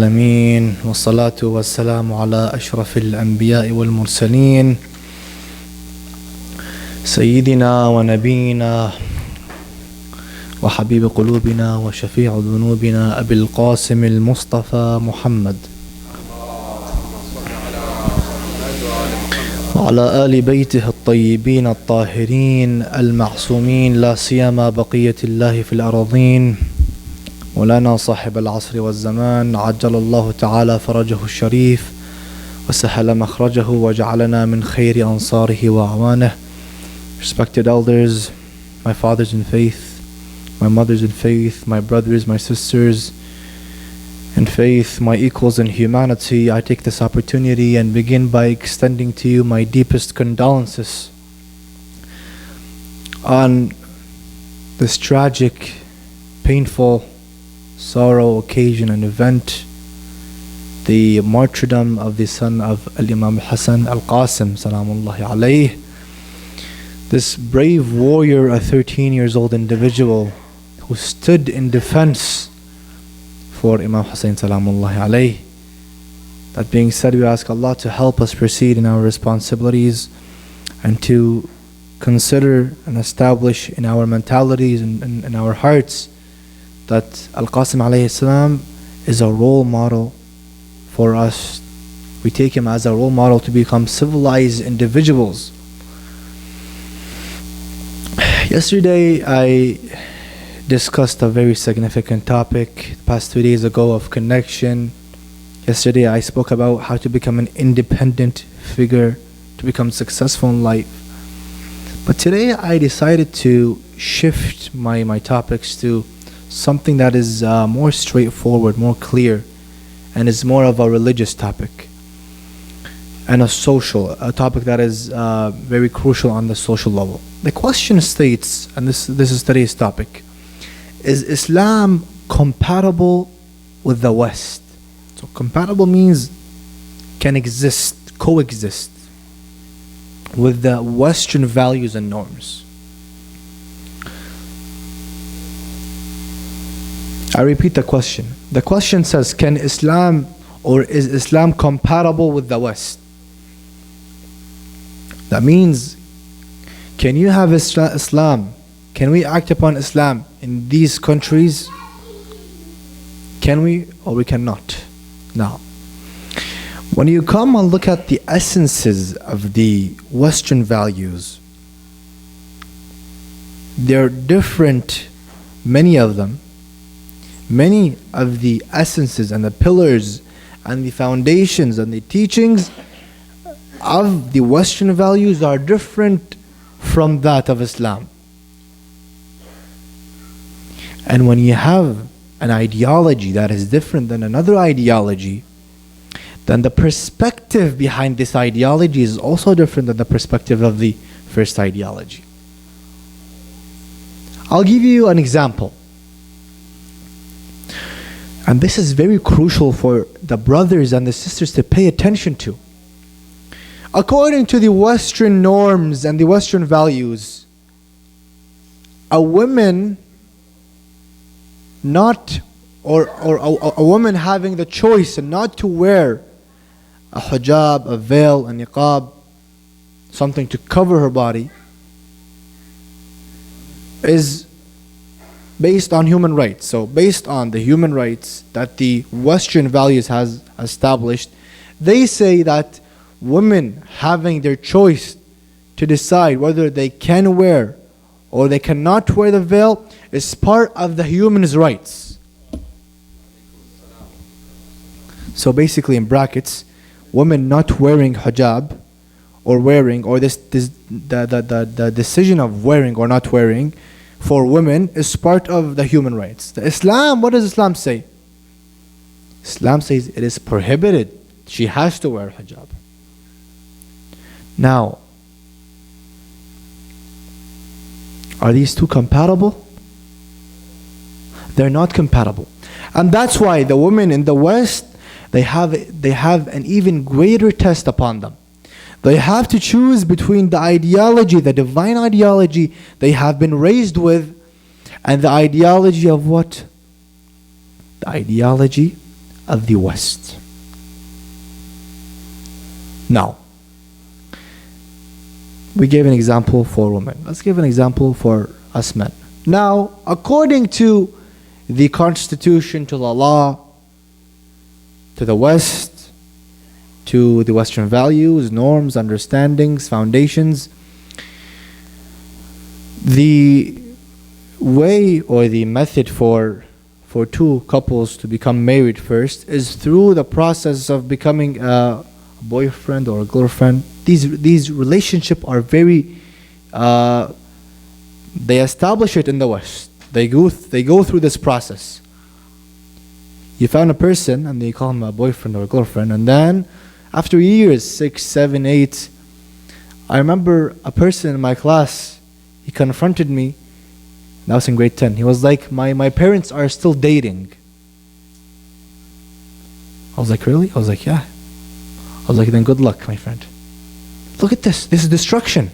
العالمين والصلاة والسلام على أشرف الأنبياء والمرسلين سيدنا ونبينا وحبيب قلوبنا وشفيع ذنوبنا أبي القاسم المصطفى محمد وعلى آل بيته الطيبين الطاهرين المعصومين لا سيما بقية الله في الأراضين ولنا صاحب العصر والزمان عجل الله تعالى فرجه الشريف وسهل مخرجه وجعلنا من خير أنصاره وأعوانه. Respected elders, my fathers in faith, my mothers in faith, my brothers, my sisters in faith, my equals in humanity, I take this opportunity and begin by extending to you my deepest condolences on this tragic, painful sorrow, occasion and event, the martyrdom of the son of Imam Hassan Al-Qasim Salamullahi alayh. This brave warrior, a 13 years old individual who stood in defense for Imam Hussein Salamullahi alayh. That being said, we ask Allah to help us proceed in our responsibilities and to consider and establish in our mentalities and in our hearts that Al-Qasim alayhi salam is a role model for us. We take him as a role model to become civilized individuals. Yesterday I discussed a very significant topic the past 2 days ago of connection. Yesterday I spoke about how to become an independent figure, to become successful in life. But today I decided to shift my topics to something that is more straightforward, more clear, and is more of a religious topic and a topic that is very crucial on the social level. The question states, and this is today's topic: is Islam compatible with the West? So compatible means can exist, coexist with the Western values and norms. I repeat the question. The question says, can Islam or is Islam compatible with the West? That means, can you have Islam? Can we act upon Islam in these countries? Can we or we cannot? Now, when you come and look at the essences of the Western values, they're different, many of them. Many of the essences and the pillars and the foundations and the teachings of the Western values are different from that of Islam. And when you have an ideology that is different than another ideology, then the perspective behind this ideology is also different than the perspective of the first ideology. I'll give you an example. And this is very crucial for the brothers and the sisters to pay attention to. According to the Western norms and the Western values, a woman a woman having the choice not to wear a hijab, a veil, a niqab, something to cover her body, is based on human rights. So based on the human rights that the Western values has established, they say that women having their choice to decide whether they can wear or they cannot wear the veil is part of the human's rights. So basically, in brackets, women not wearing hijab or wearing, or the decision of wearing or not wearing for women is part of the human rights. The Islam, what does Islam say? Islam says it is prohibited. She has to wear hijab. Now, are these two compatible? They're not compatible. And that's why the women in the West, they have an even greater test upon them. They have to choose between the ideology, the divine ideology they have been raised with, and the ideology of what? The ideology of the West. Now, we gave an example for women. Let's give an example for us men. Now, according to the Constitution, to the law, to the West, to the Western values, norms, understandings, foundations, the way or the method for two couples to become married first is through the process of becoming a boyfriend or a girlfriend. These relationships are very, they establish it in the West. They go through this process. You found a person and they call him a boyfriend or a girlfriend, and then after years, 6, 7, 8, I remember a person in my class, he confronted me. I was in grade 10. He was like, my parents are still dating. I was like, really? I was like, yeah. I was like, then good luck, my friend. Look at this. This is destruction.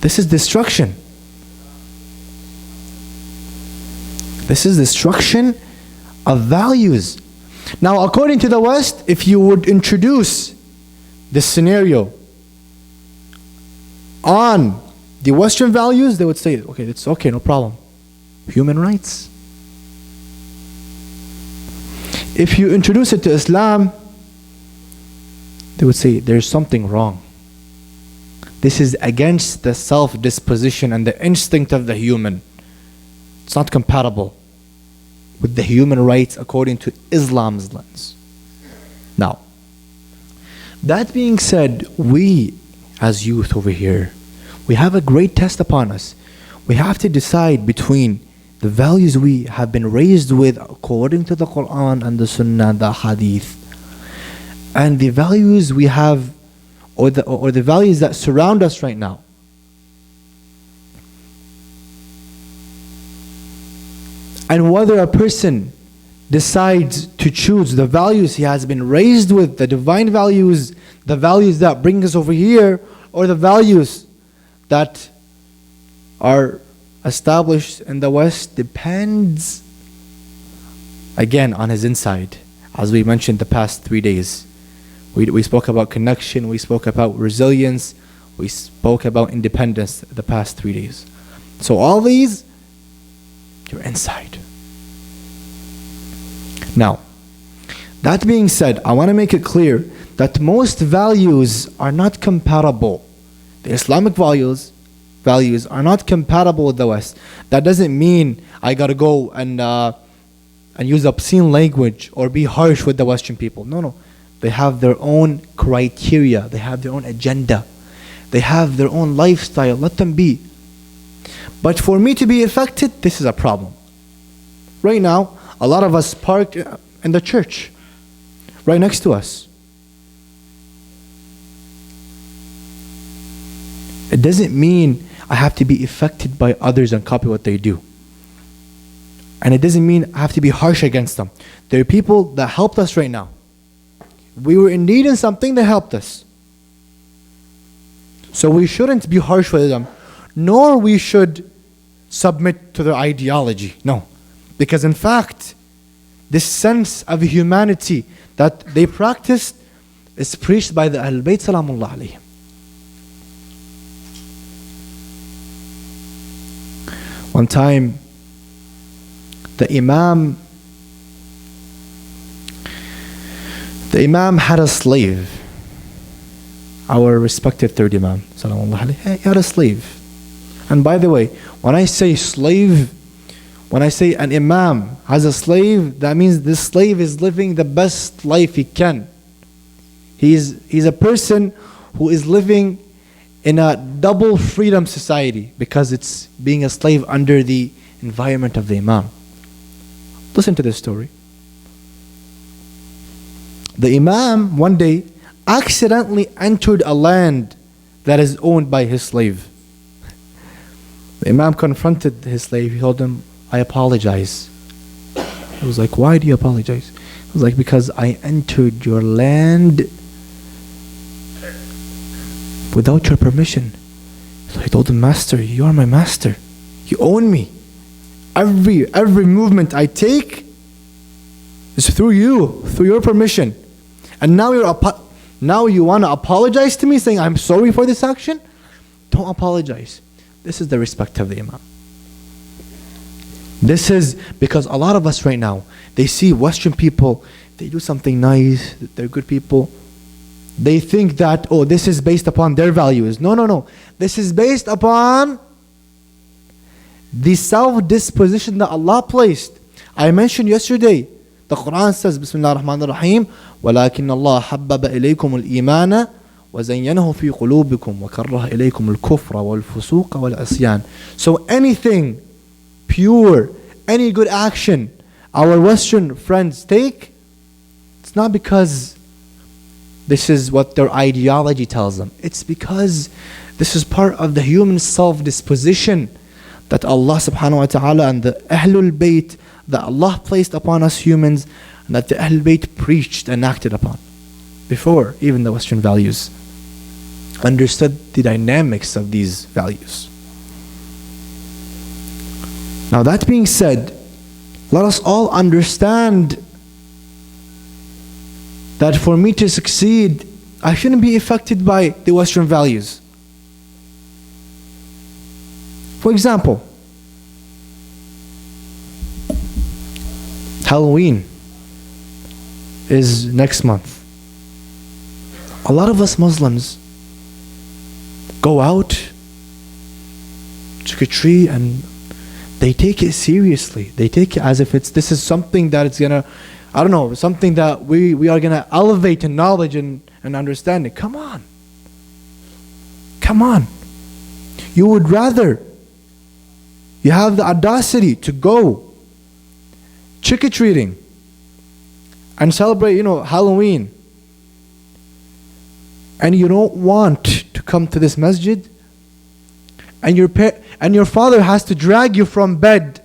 This is destruction. This is destruction of values. Now, according to the West, if you would introduce this scenario on the Western values, they would say, okay, it's okay, no problem. Human rights. If you introduce it to Islam, they would say, there's something wrong. This is against the self-disposition and the instinct of the human. It's not compatible with the human rights according to Islam's lens. Now, that being said, we as youth over here, we have a great test upon us. We have to decide between the values we have been raised with according to the Quran and the Sunnah and the Hadith, and the values we have, or the values that surround us right now. And whether a person decides to choose the values he has been raised with, the divine values, the values that bring us over here, or the values that are established in the West, depends again on his inside. As we mentioned the past 3 days, we spoke about connection, we spoke about resilience, we spoke about independence the past 3 days. So all these, you're inside. Now, that being said, I want to make it clear that most values are not compatible. The Islamic values are not compatible with the West. That doesn't mean I gotta go and use obscene language or be harsh with the Western people. No. They have their own criteria. They have their own agenda. They have their own lifestyle. Let them be. But for me to be affected, this is a problem. Right now, a lot of us parked in the church, right next to us. It doesn't mean I have to be affected by others and copy what they do. And it doesn't mean I have to be harsh against them. There are people that helped us right now. We were in need in something, they helped us. So we shouldn't be harsh with them, nor we should submit to their ideology. No. Because in fact, this sense of humanity that they practiced is preached by the Ahlul Bayt Salamullah alayhim. One time, the Imam had a slave. Our respected third Imam, Salamullah alayhi, he had a slave. And by the way, when I say slave, when I say an Imam has a slave, that means this slave is living the best life he can. He's a person who is living in a double freedom society because it's being a slave under the environment of the Imam. Listen to this story. The Imam one day accidentally entered a land that is owned by his slave. The Imam confronted his slave. He told him, I apologize. He was like, why do you apologize? He was like, because I entered your land without your permission. So he told him, Master, you are my master. You own me. Every movement I take It's through you, through your permission. And now now you want to apologize to me saying, I'm sorry for this action? Don't apologize. This is the respect of the Imam. This is because a lot of us right now, they see Western people, they do something nice, they're good people. They think that, oh, this is based upon their values. No, no, no. This is based upon the self-disposition that Allah placed. I mentioned yesterday, the Quran says, Bismillah ar-Rahman ar-Rahim, وَلَكِنَّ اللَّهَ حَبَّبَ إِلَيْكُمُ الْإِيمَانَ وَزَيَّنَهُ فِي قُلُوبِكُمْ وَكَرَّهَ إِلَيْكُمُ الْكُفْرَ وَالْفُسُوقَ وَالْعِصْيَانَ. So anything pure, any good action our Western friends take, it's not because this is what their ideology tells them. It's because this is part of the human self-disposition that Allah subhanahu wa ta'ala and the Ahlul Bayt that Allah placed upon us humans, and that the Ahlul Bayt preached and acted upon before even the Western values understood the dynamics of these values. Now that being said, let us all understand that for me to succeed, I shouldn't be affected by the Western values. For example, Halloween is next month. A lot of us Muslims go out, trick or treat, and they take it seriously. They take it as if this is something that it's gonna, I don't know, something that we are gonna elevate in knowledge and understanding. Come on. Come on. You would rather, you have the audacity to go trick-or-treating and celebrate, Halloween, and you don't want to come to this masjid, and your father has to drag you from bed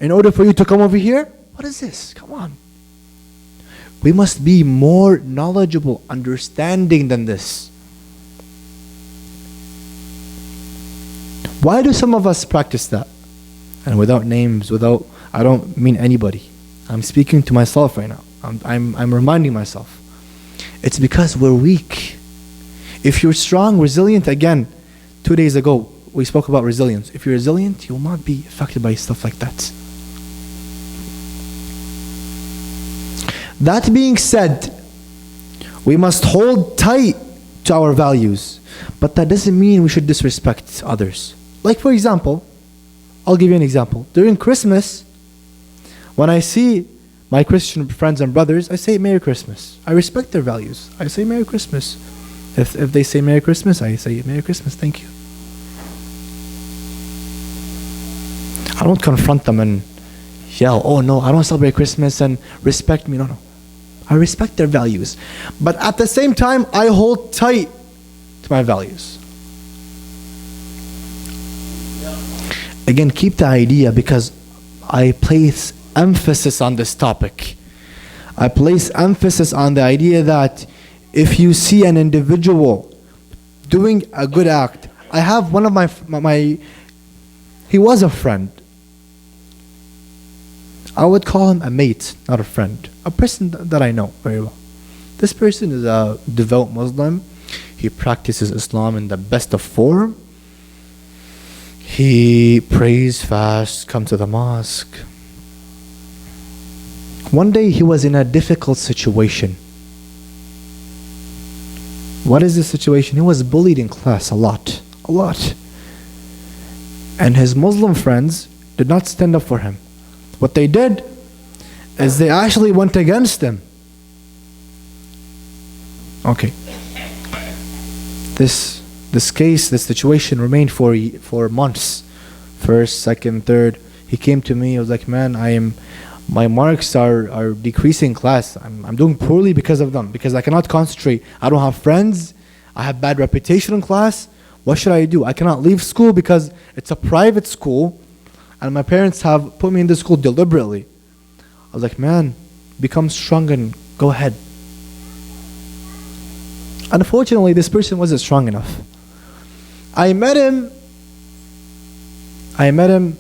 in order for you to come over here? What is this? Come on. We must be more knowledgeable, understanding than this. Why do some of us practice that? And without names, I don't mean anybody. I'm speaking to myself right now. I'm reminding myself. It's because we're weak. If you're strong, resilient, again, 2 days ago, we spoke about resilience. If you're resilient, you will not be affected by stuff like that. That being said, we must hold tight to our values. But that doesn't mean we should disrespect others. Like for example, I'll give you an example. During Christmas, when I see my Christian friends and brothers, I say Merry Christmas. I respect their values. I say Merry Christmas. If they say Merry Christmas, I say Merry Christmas, thank you. I don't confront them and yell, oh no, I don't celebrate Christmas and respect me. No. I respect their values. But at the same time, I hold tight to my values. Again, keep the idea, because I place emphasis on this topic. I place emphasis on the idea that if you see an individual doing a good act, I have one of my he was a friend. I would call him a mate, not a friend. A person that I know very well. This person is a devout Muslim. He practices Islam in the best of form. He prays, fasts, comes to the mosque. One day he was in a difficult situation. What is the situation? He was bullied in class a lot. And his Muslim friends did not stand up for him. What they did is they actually went against him. Okay. This situation remained for months. First, second, third. He came to me. He was like, man, my marks are decreasing in class. I'm doing poorly because of them, because I cannot concentrate. I don't have friends. I have bad reputation in class. What should I do? I cannot leave school because it's a private school, and my parents have put me in this school deliberately. I was like, man, become strong and go ahead. Unfortunately, this person wasn't strong enough. I met him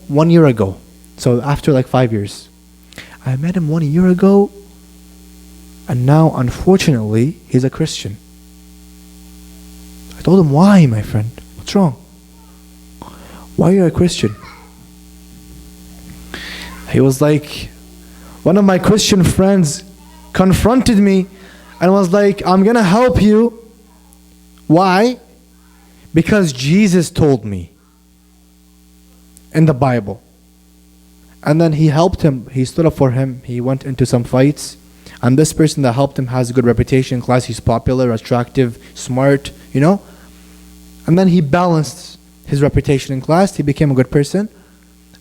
1 year ago. So after like 5 years. I met him 1 year ago, And now, unfortunately, he's a Christian. I told him, why, my friend? What's wrong? Why are you a Christian? He was like, one of my Christian friends confronted me and was like, I'm going to help you. Why? Because Jesus told me in the Bible. And then he helped him. He stood up for him. He went into some fights. And this person that helped him has a good reputation in class. He's popular, attractive, smart, you know. And then he balanced his reputation in class. He became a good person.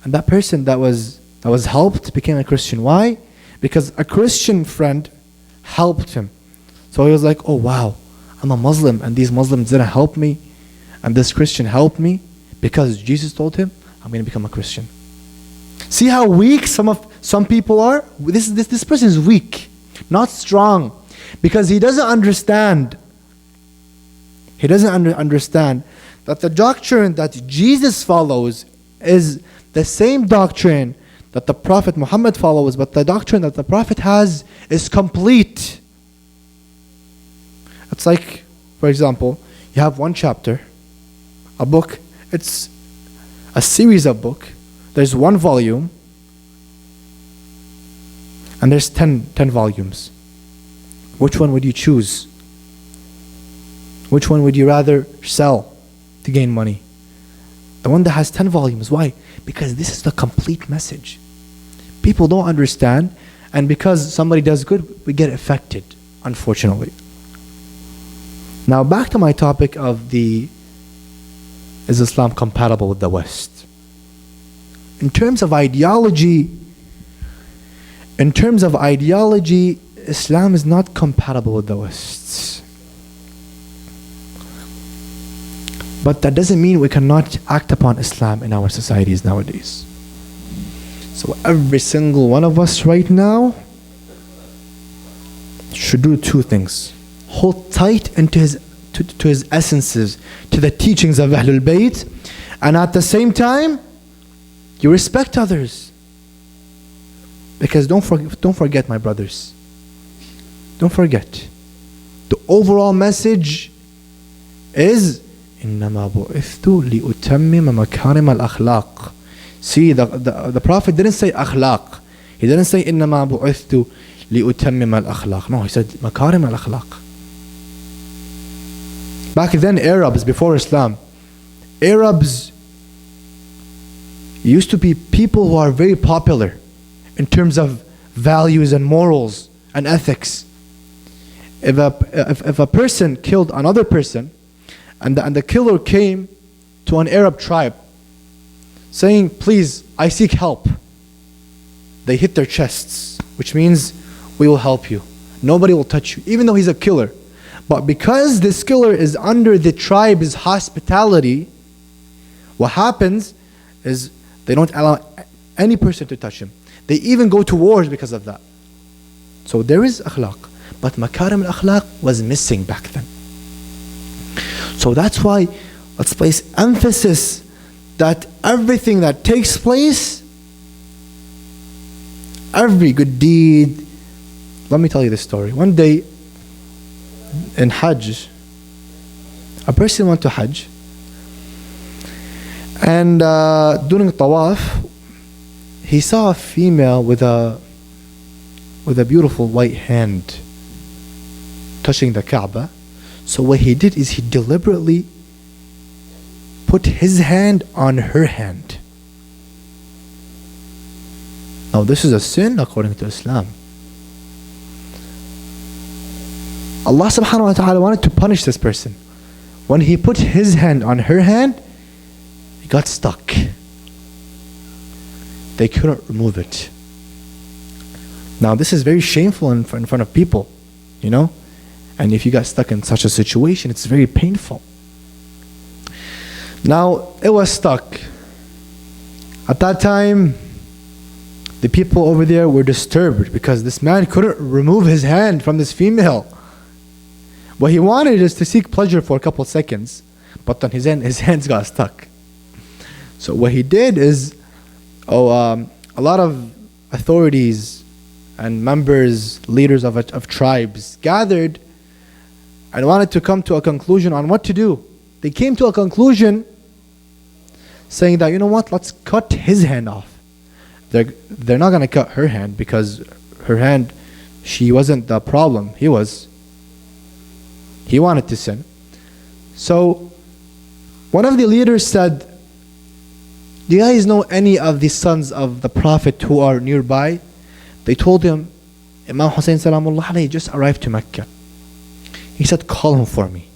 And that person that was helped became a Christian. Why? Because a Christian friend helped him. So he was like, oh wow, I'm a Muslim and these Muslims didn't help me. And this Christian helped me because Jesus told him, I'm going to become a Christian. See how weak some people are? This person is weak, not strong. Because he doesn't understand. He doesn't understand that the doctrine that Jesus follows is the same doctrine that the Prophet Muhammad follows, but the doctrine that the Prophet has is complete. It's like, for example, you have one chapter, a book, it's a series of books. There's one volume, and there's 10 volumes. Which one would you choose? Which one would you rather sell to gain money? The one that has 10 volumes. Why? Because this is the complete message. People don't understand, and because somebody does good, we get affected, unfortunately. Now back to my topic of is Islam compatible with the West? In terms of ideology, Islam is not compatible with the West. But that doesn't mean we cannot act upon Islam in our societies nowadays. So every single one of us right now should do two things. Hold tight into his essences, to the teachings of Ahlul Bayt, and at the same time, you respect others. Because don't forget, my brothers. Don't forget. The overall message is إِنَّمَا بُعِثْتُ لِأُتَمِّمَ مَكَارِمَ الْأَخْلَاقِ. See, the Prophet didn't say akhlaq. He didn't say إِنَّمَا بُعِثْتُ لِأُتَمِّمَ الْأَخْلَاقِ. No, he said مَكَارِمَ الْأَخْلَاقِ. Back then, Arabs, before Islam, Arabs used to be people who are very popular in terms of values and morals and ethics. If a person killed another person, and the killer came to an Arab tribe saying, please, I seek help, they hit their chests, which means we will help you. Nobody will touch you, even though he's a killer. But because this killer is under the tribe's hospitality, what happens is they don't allow any person to touch him. They even go to wars because of that. So there is akhlaq. But makarim al-akhlaq was missing back then. So that's why let's place emphasis that everything that takes place, every good deed. Let me tell you this story. One day in Hajj, a person went to Hajj, and during tawaf, he saw a female with a beautiful white hand touching the Kaaba. So what he did is he deliberately put his hand on her hand. Now this is a sin according to Islam. Allah subhanahu wa ta'ala wanted to punish this person. When he put his hand on her hand, he got stuck. They couldn't remove it. Now this is very shameful in front of people, you know. And if you got stuck in such a situation, it's very painful. Now, it was stuck. At that time, the people over there were disturbed because this man couldn't remove his hand from this female. What he wanted is to seek pleasure for a couple seconds, but then his hands got stuck. So what he did is, a lot of authorities and members, leaders of tribes gathered and wanted to come to a conclusion on what to do. They came to a conclusion saying that, you know what, let's cut his hand off. They're not going to cut her hand, because her hand, she wasn't the problem. He was. He wanted to sin. So one of the leaders said, do you guys know any of the sons of the Prophet who are nearby? They told him, Imam Hussein salamullah alayhi just arrived to Mecca. He said, call him for me.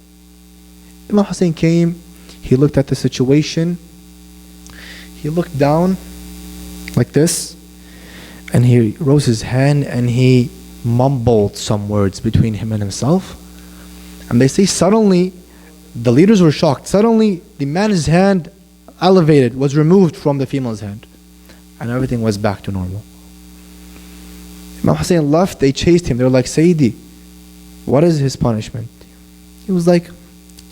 Imam Hussein came, he looked at the situation, he looked down like this, and he rose his hand and he mumbled some words between him and himself. And they say suddenly, the leaders were shocked. Suddenly, the man's hand elevated, was removed from the female's hand, and everything was back to normal. Imam Hussein left, they chased him. They were like, Sayyidi, what is his punishment? He was like,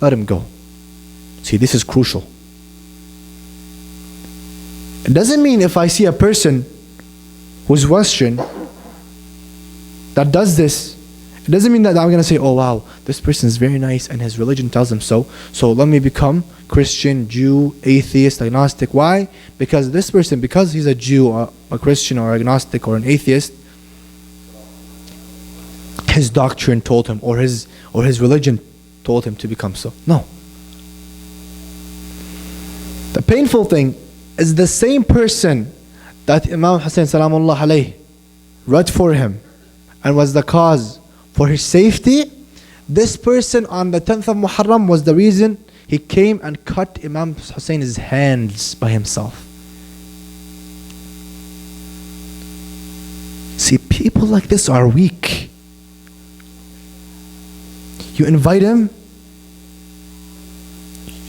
let him go. See, this is crucial. It doesn't mean if I see a person who's Western that does this, it doesn't mean that I'm going to say, oh wow, this person is very nice and his religion tells him so, so let me become Christian, Jew, atheist, agnostic. Why? Because this person, because he's a Jew or a Christian or agnostic or an atheist, his doctrine told him, or his religion told him to become so. No. The painful thing is the same person that Imam Hussein salamullah alayhi read for him and was the cause for his safety. This person on the 10th of Muharram was the reason he came and cut Imam Hussein's hands by himself. See, people like this are weak. You invite him,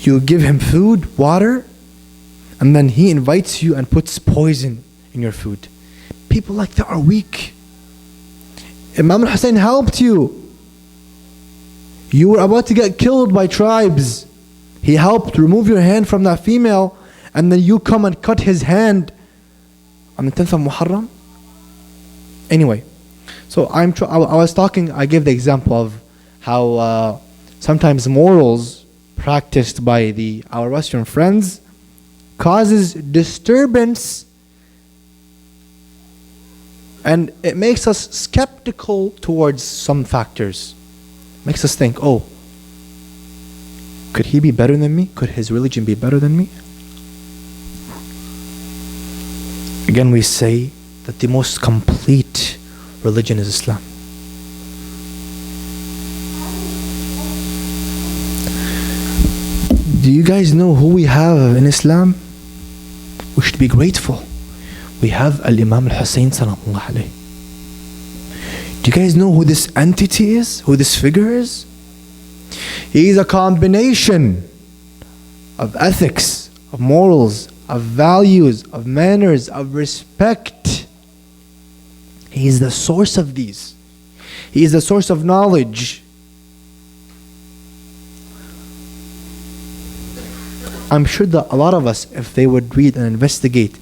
you give him food, water, and then he invites you and puts poison in your food. People like that are weak. Imam al-Hussein helped you. You were about to get killed by tribes. He helped remove your hand from that female, and then you come and cut his hand on the 10th of Muharram. Anyway, so I was talking, I gave the example of how sometimes morals practiced by our Western friends causes disturbance, and it makes us skeptical towards some factors. Makes us think, oh, could he be better than me? Could his religion be better than me? Again, we say that the most complete religion is Islam. Do you guys know who we have in Islam? We should be grateful. We have Al-Imam Al-Hussein salamullah alayhi. Do you guys know who this entity is? Who this figure is? He is a combination of ethics, of morals, of values, of manners, of respect. He is the source of these. He is the source of knowledge. I'm sure that a lot of us, if they would read and investigate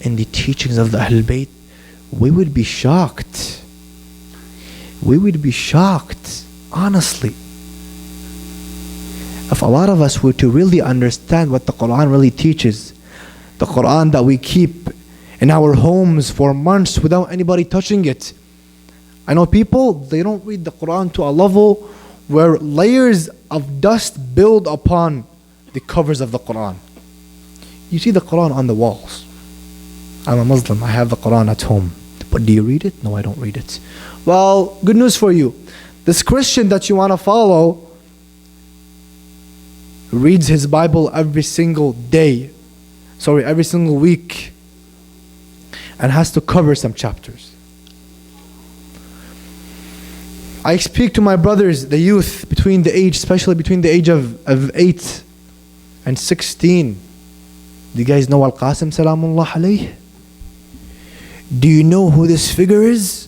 in the teachings of the Ahlul Bayt, we would be shocked. We would be shocked, honestly. If a lot of us were to really understand what the Quran really teaches, the Quran that we keep in our homes for months without anybody touching it. I know people, they don't read the Quran to a level where layers of dust build upon the covers of the Quran. You see the Quran on the walls. I'm a Muslim, I have the Quran at home. But do you read it? No, I don't read it. Well, good news for you. This Christian that you want to follow reads his Bible every single day. Every single week. And has to cover some chapters. I speak to my brothers, the youth, especially between the age of 8 and 16. Do you guys know Al-Qasim salamullah alayhi? Do you know who this figure is?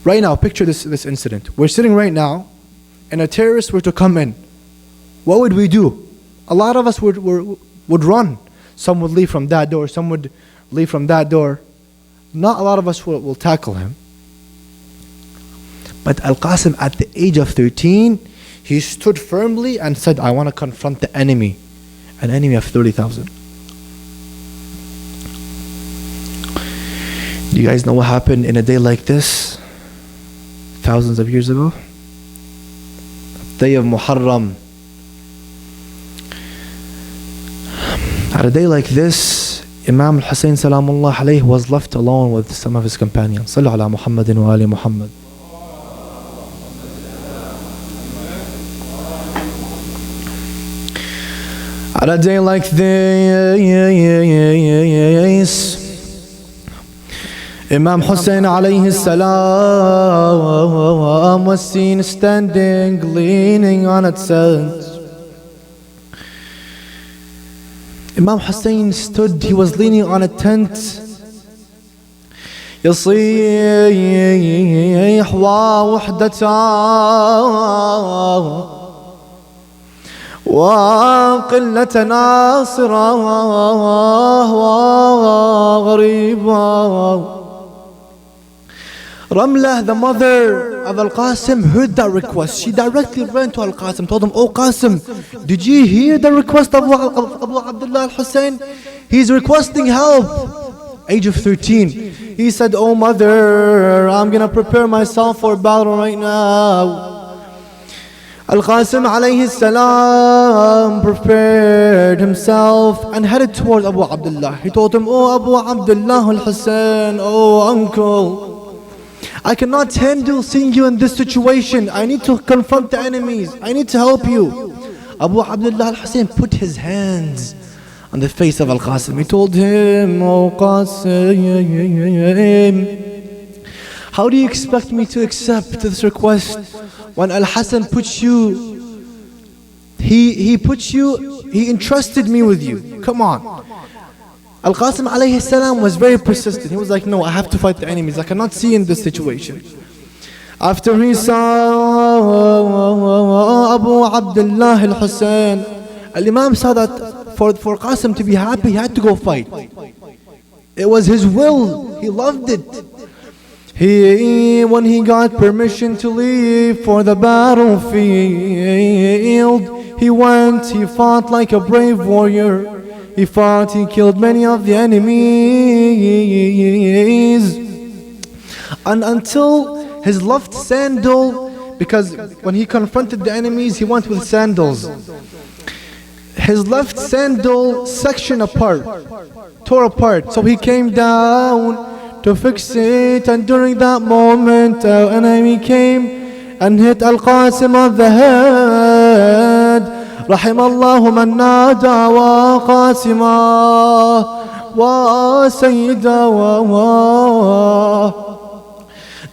Right now, picture this incident. We're sitting right now, and a terrorist were to come in. What would we do? A lot of us would run. Some would leave from that door, some would leave from that door. Not a lot of us will tackle him. But Al-Qasim, at the age of 13, he stood firmly and said, I want to confront the enemy. An enemy of 30,000. Do you guys know what happened in a day like this? Thousands of years ago? Day of Muharram. At a day like this, Imam al-Hussein salamullah alayhi was left alone with some of his companions. Sallu ala Muhammadin wa ali Muhammad. At a day like this, Imam Hussein alayhi salam was seen standing, leaning on a tent. Imam Hussein stood, he was leaning on a tent. يصيح ووحدته وقلة ناصرة وغريبة. Ramla, the mother of Al-Qasim, heard that request. She directly ran to Al-Qasim, told him, Oh Qasim, did you hear the request of Abu Abdullah al-Hussein? He's requesting help. Age of 13. He said, Oh mother, I'm going to prepare myself for battle right now. Al-Qasim alayhi salam prepared himself and headed towards Abu Abdullah. He told him, Oh Abu Abdullah al-Hussein, oh uncle, I cannot handle seeing you in this situation. I need to confront the enemies. I need to help you. Abu Abdullah al-Hussein put his hands on the face of Al-Qasim. He told him, Oh Qasim, how do you expect me to accept this request when Al-Hasan put you, he entrusted me with you. Come on. Al-Qasim alayhi salam was very persistent. He was like, no, I have to fight the enemies. I cannot see in this situation. After he saw Abu Abdullah al-Hussein, Al-Imam saw that for Qasim to be happy, he had to go fight. It was his will. He loved it. When he got permission to leave for the battlefield, he went, he fought like a brave warrior. He fought, he killed many of the enemies. And until his left sandal, because when he confronted the enemies, he went with sandals. His left sandal section apart, tore apart. So he came down to fix it, and during that moment, an enemy came and hit Al-Qasim on the head. رحم الله من نادى وقاسما وسيدا.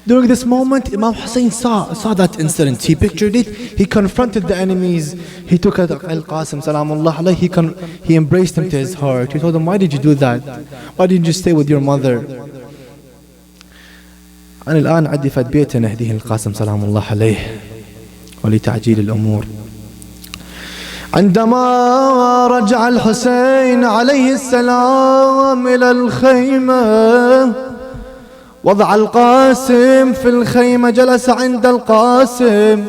During this moment, Imam Hussein saw that incident. He pictured it. He confronted the enemies. He took Al-Qasim salamullah alayhi. He embraced him to his heart. He told him, why did you do that? Why didn't you stay with your mother? أنا الآن عندي فد بيت نهديه القاسم سلام الله عليه ولتعجيل الأمور. عندما رجع الحسين عليه السلام إلى الخيمة، وضع القاسم في الخيمة، جلس عند القاسم،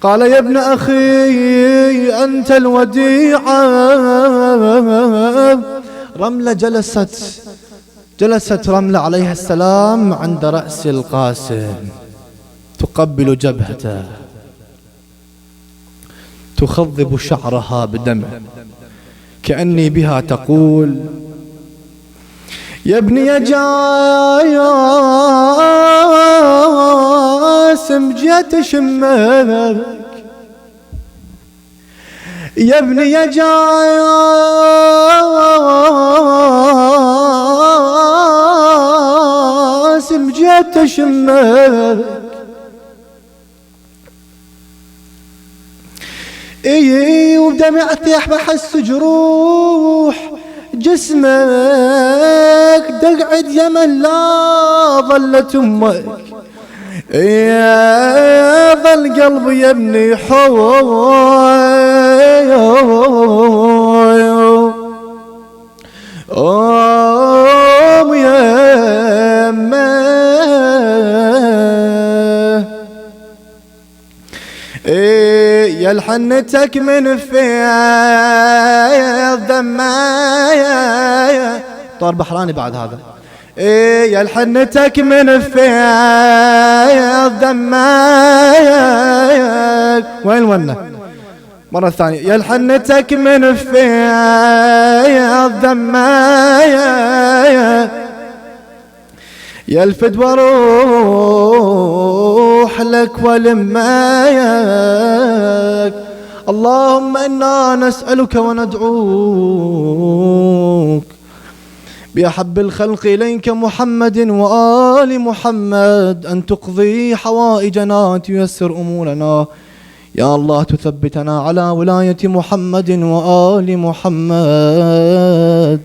قال يا ابن أخي أنت الوديعة. رملة جلست رملة عليها السلام عند رأس القاسم، تقبل جبهته، تخضب شعرها بدمه، كأني بها تقول يا ابني يا جاسم جيت اشمك، يا ابني يا جاسم جيت اشمك، اي ودمعتي بحس جروح جسمك، تقعد يمن لا ظلت امك، يا ظل قلبي يا ابني يا يا الحنتك من فيض دمايا. طار بحراني بعد هذا. يا الحنتك من فيض دمايا. وين الونه؟ مرة ثانية. يا الحنتك من فيض دمايا، يا الفدوى روح لك ولمايك. اللهم إنا نسألك وندعوك بأحب الخلق إليك محمد وآل محمد أن تقضي حوائجنا تيسر أمورنا. يا الله تثبتنا على ولاية محمد وآل محمد،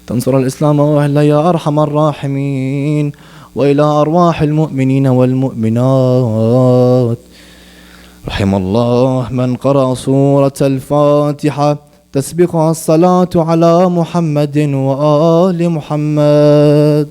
تنصر الإسلام وأهله يا أرحم الراحمين، وإلى أرواح المؤمنين والمؤمنات. رحم الله من قرأ سورة الفاتحة تسبقها الصلاة على محمد وآل محمد.